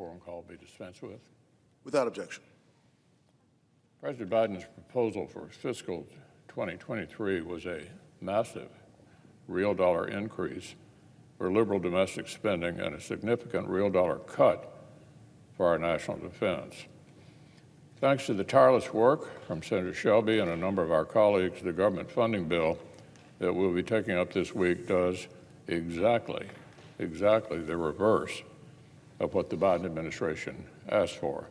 quorum call be dispensed with. Without objection. President Biden's proposal for fiscal 2023 was a massive real dollar increase for liberal domestic spending and a significant real dollar cut for our national defense. Thanks to the tireless work from Senator Shelby and a number of our colleagues, the government funding bill that we'll be taking up this week does exactly the reverse of what the Biden administration asked for.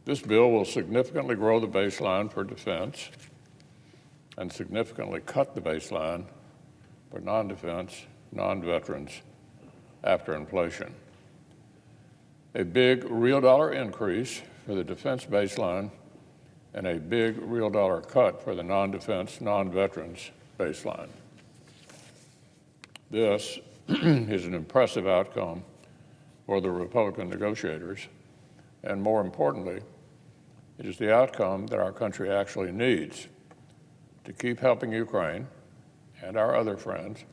This bill will significantly grow the baseline for defense and significantly cut the baseline for non-defense, non-veterans after inflation. A big real dollar increase for the defense baseline and a big real dollar cut for the non-defense, non-veterans baseline. This is an impressive outcome for the Republican negotiators, and more importantly, it is the outcome that our country actually needs to keep helping Ukraine and our other friends,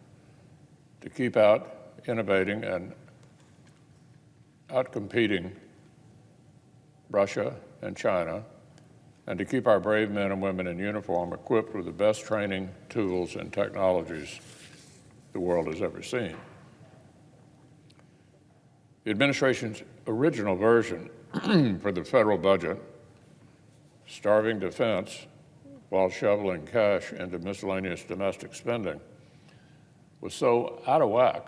to keep out innovating and outcompeting Russia and China, and to keep our brave men and women in uniform equipped with the best training, tools, and technologies the world has ever seen. The administration's original version for the federal budget, starving defense while shoveling cash into miscellaneous domestic spending, was so out of whack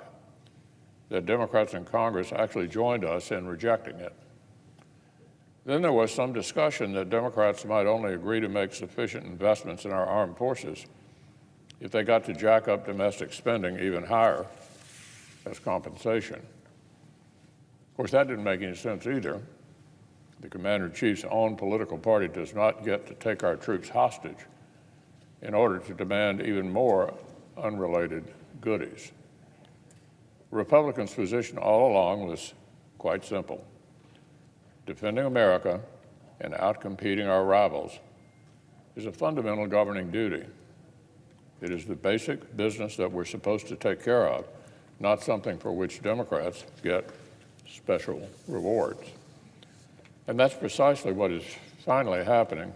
that Democrats in Congress actually joined us in rejecting it. Then there was some discussion that Democrats might only agree to make sufficient investments in our armed forces if they got to jack up domestic spending even higher as compensation. Of course, that didn't make any sense either. The Commander-in-Chief's own political party does not get to take our troops hostage in order to demand even more unrelated goodies. Republicans' position all along was quite simple. Defending America and outcompeting our rivals is a fundamental governing duty. It is the basic business that we're supposed to take care of, not something for which Democrats get special rewards. And that's precisely what is finally happening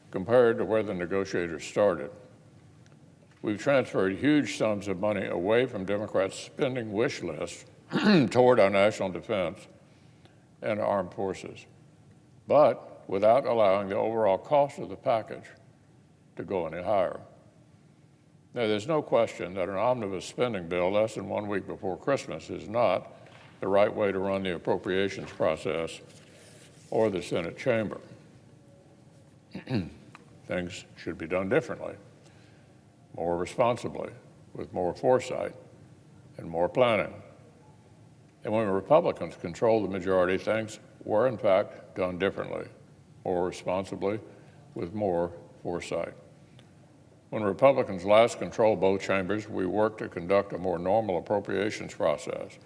compared to where the negotiators started. We've transferred huge sums of money away from Democrats' spending wish list toward our national defense and armed forces, but without allowing the overall cost of the package to go any higher. Now, there's no question that an omnibus spending bill less than 1 week before Christmas is not the right way to run the appropriations process or the Senate chamber. Things should be done differently, more responsibly, with more foresight and more planning. And when Republicans controlled the majority, things were in fact done differently, more responsibly, with more foresight. When Republicans last controlled both chambers, we worked to conduct a more normal appropriations process.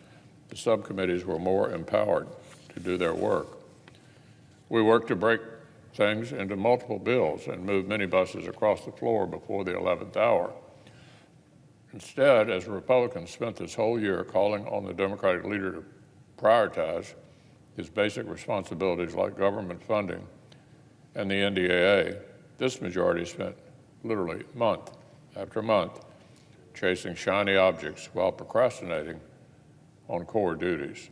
The subcommittees were more empowered to do their work. We worked to break things into multiple bills and move minibuses across the floor before the 11th hour. Instead, as Republicans spent this whole year calling on the Democratic leader to prioritize his basic responsibilities like government funding and the NDAA, this majority spent literally month after month chasing shiny objects while procrastinating on core duties.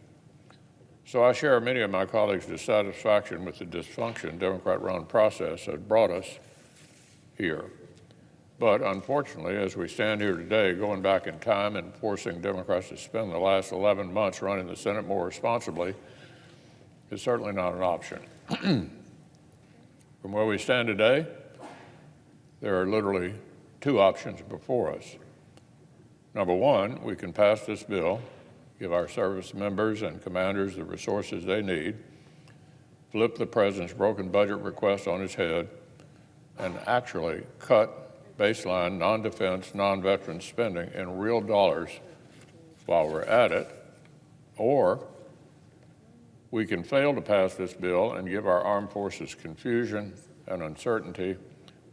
So I share many of my colleagues' dissatisfaction with the dysfunction Democrat-run process that brought us here. But unfortunately, as we stand here today, going back in time and forcing Democrats to spend the last 11 months running the Senate more responsibly is certainly not an option. From where we stand today, there are literally two options before us. Number one, we can pass this bill, give our service members and commanders the resources they need, flip the president's broken budget request on its head, and actually cut baseline non-defense, non-veteran spending in real dollars while we're at it. Or we can fail to pass this bill and give our armed forces confusion and uncertainty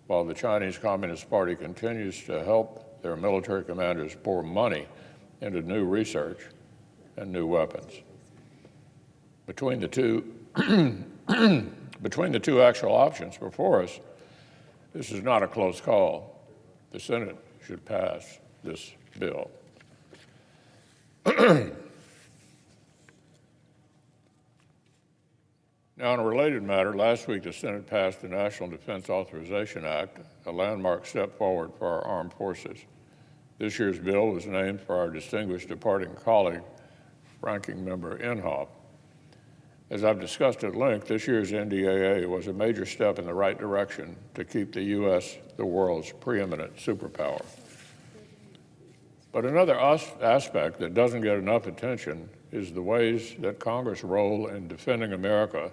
while the Chinese Communist Party continues to help their military commanders pour money into new research and new weapons. Between the two, between the two actual options before us, this is not a close call. The Senate should pass this bill. Now, on a related matter, last week the Senate passed the National Defense Authorization Act, a landmark step forward for our armed forces. This year's bill was named for our distinguished departing colleague, Ranking Member Inhofe. As I've discussed at length, this year's NDAA was a major step in the right direction to keep the U.S. the world's preeminent superpower. But another aspect that doesn't get enough attention is the ways that Congress' role in defending America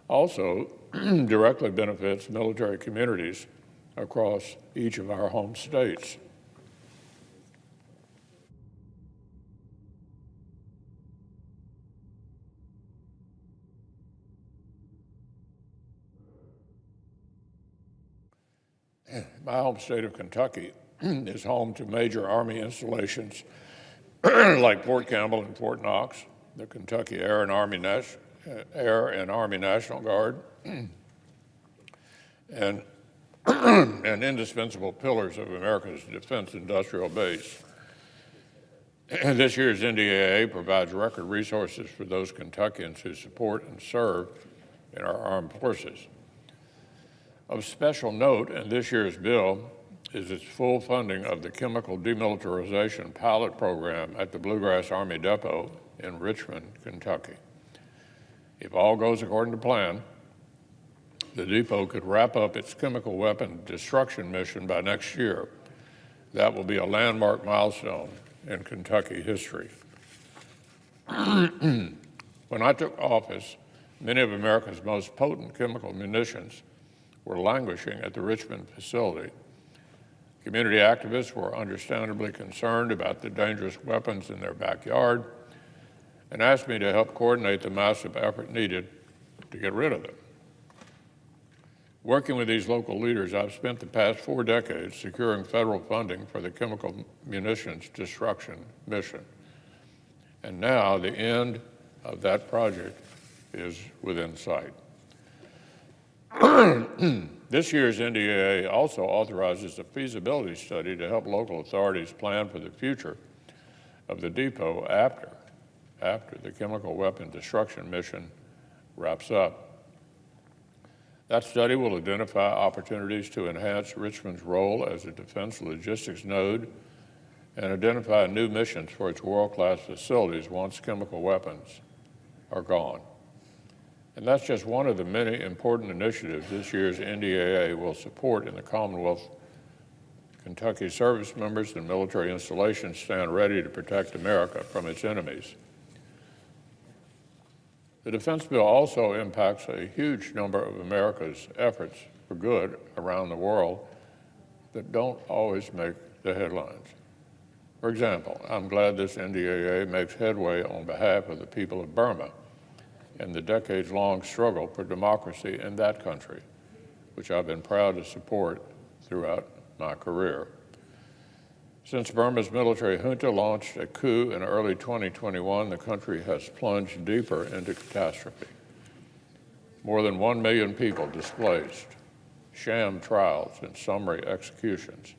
also directly benefits military communities across each of our home states. My home state of Kentucky is home to major Army installations like Fort Campbell and Fort Knox, the Kentucky Air and Army National Guard, and indispensable pillars of America's defense industrial base. This year's NDAA provides record resources for those Kentuckians who support and serve in our armed forces. Of special note in this year's bill is its full funding of the chemical demilitarization pilot program at the Bluegrass Army Depot in Richmond, Kentucky. If all goes according to plan, the depot could wrap up its chemical weapon destruction mission by next year. That will be a landmark milestone in Kentucky history. When I took office, many of America's most potent chemical munitions were languishing at the Richmond facility. Community activists were understandably concerned about the dangerous weapons in their backyard and asked me to help coordinate the massive effort needed to get rid of them. Working with these local leaders, I've spent the past 4 decades securing federal funding for the chemical munitions destruction mission. And now the end of that project is within sight. This year's NDAA also authorizes a feasibility study to help local authorities plan for the future of the depot after the chemical weapon destruction mission wraps up. That study will identify opportunities to enhance Richmond's role as a defense logistics node and identify new missions for its world-class facilities once chemical weapons are gone. And that's just one of the many important initiatives this year's NDAA will support in the Commonwealth. Kentucky service members and military installations stand ready to protect America from its enemies. The defense bill also impacts a huge number of America's efforts for good around the world that don't always make the headlines. For example, I'm glad this NDAA makes headway on behalf of the people of Burma and the decades-long struggle for democracy in that country, which I've been proud to support throughout my career. Since Burma's military junta launched a coup in early 2021, the country has plunged deeper into catastrophe. More than 1 million people displaced, sham trials and summary executions,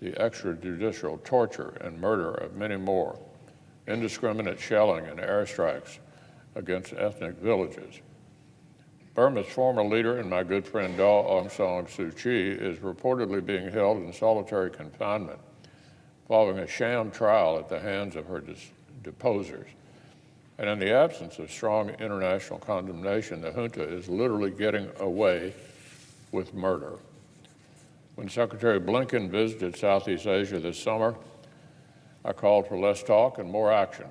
the extrajudicial torture and murder of many more, indiscriminate shelling and airstrikes against ethnic villages. Burma's former leader and my good friend Daw Aung San Suu Kyi is reportedly being held in solitary confinement following a sham trial at the hands of her deposers. And in the absence of strong international condemnation, the junta is literally getting away with murder. When Secretary Blinken visited Southeast Asia this summer, I called for less talk and more action.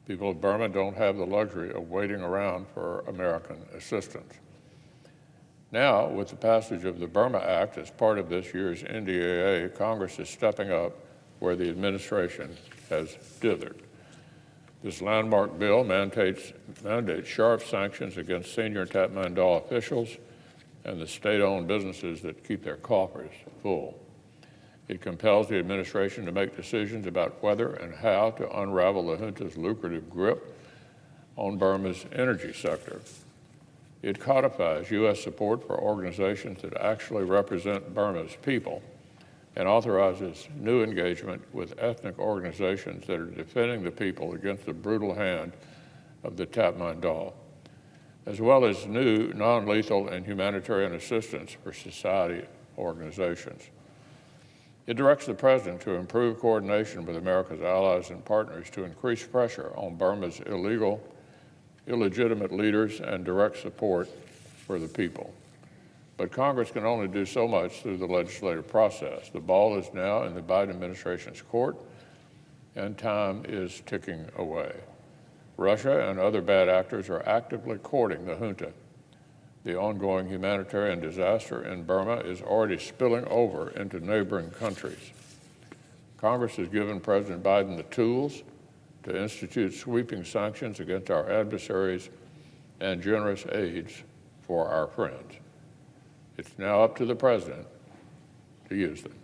People of Burma don't have the luxury of waiting around for American assistance. Now, with the passage of the Burma Act as part of this year's NDAA, Congress is stepping up where the administration has dithered. This landmark bill mandates sharp sanctions against senior Tatmadaw officials and the state-owned businesses that keep their coffers full. It compels the administration to make decisions about whether and how to unravel the junta's lucrative grip on Burma's energy sector. It codifies U.S. support for organizations that actually represent Burma's people and authorizes new engagement with ethnic organizations that are defending the people against the brutal hand of the Tatmadaw, as well as new non-lethal and humanitarian assistance for society organizations. It directs the President to improve coordination with America's allies and partners to increase pressure on Burma's illegitimate leaders and direct support for the people. But Congress can only do so much through the legislative process. The ball is now in the Biden administration's court, and time is ticking away. Russia and other bad actors are actively courting the junta. The ongoing humanitarian disaster in Burma is already spilling over into neighboring countries. Congress has given President Biden the tools to institute sweeping sanctions against our adversaries and generous aids for our friends. It's now up to the President to use them.